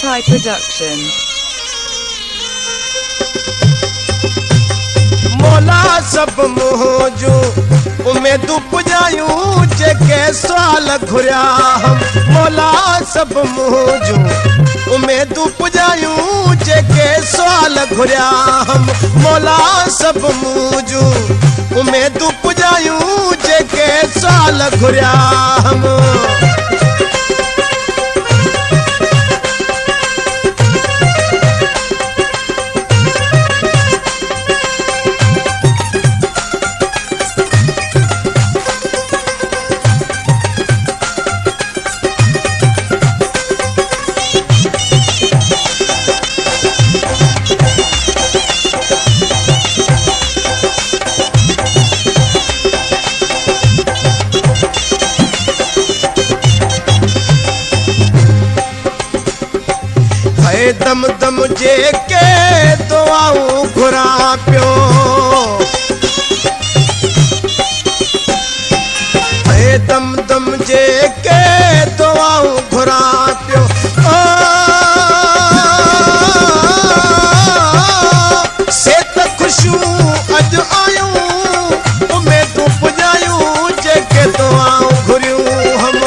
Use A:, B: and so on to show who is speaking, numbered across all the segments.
A: Makai Production.
B: मोला सब मोजू उमेदू पुजायूं जेके सवाल घुरिया हम मोला सब मोजू उमेदू पुजायूं जेके सवाल घुरिया हम मोला सब मोजू उमेदू पुजायूं जेके सवाल घुरिया हम दम दम जेके दुआऊं घुरा पियो दम दम जेके दुआऊं घुरा पियो से त खुशियूं अॼु आयूं उमेदूं पुॼायूं जेके दुआऊं घुरियूं हम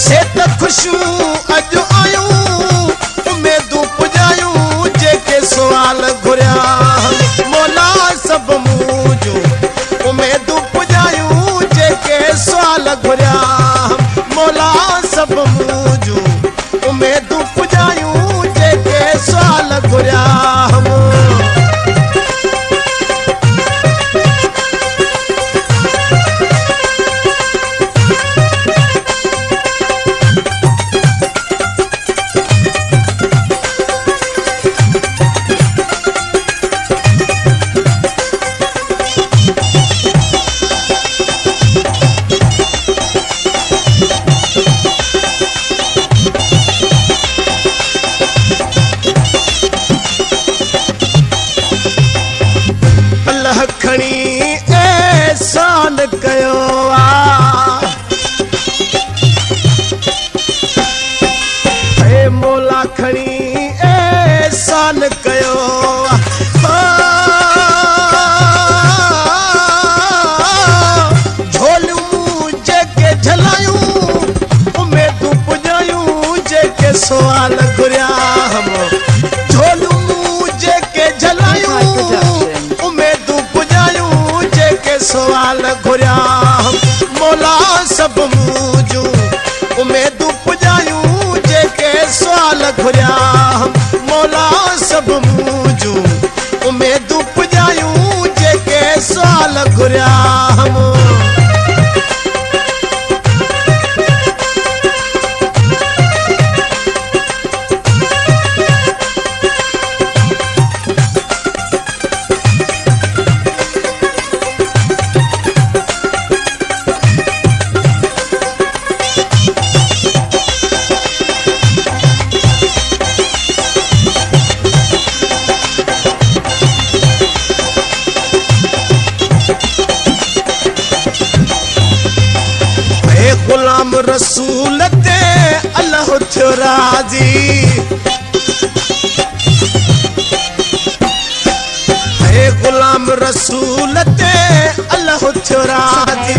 B: से त खुशियूं अॼु आयूं सवाल घुरिया मोला सब मूजू उमेदू पुजायूं जेके सवाल घुरिया मोला सब मूजू उमेदू पुजायूं जेके सवाल घुरिया खणी एहसान कयो हे मोला खणी एहसान कयो झोलियूं जेके झलायूं उमेदूं पुॼायूं जेके सवाल घुरिया हम झोलियूं जेके झलायूं सवाल घुरिया मोला सब मूजू उमेदू पुजायूं जेके सवाल घुरिया मोला सब मूजू उमेदू पुजायूं जेके सवाल घुरिया गुलाम रसूल ते अल्लाह थियो राज़ी हे गुलाम रसूल ते अल्लाह थियो राज़ी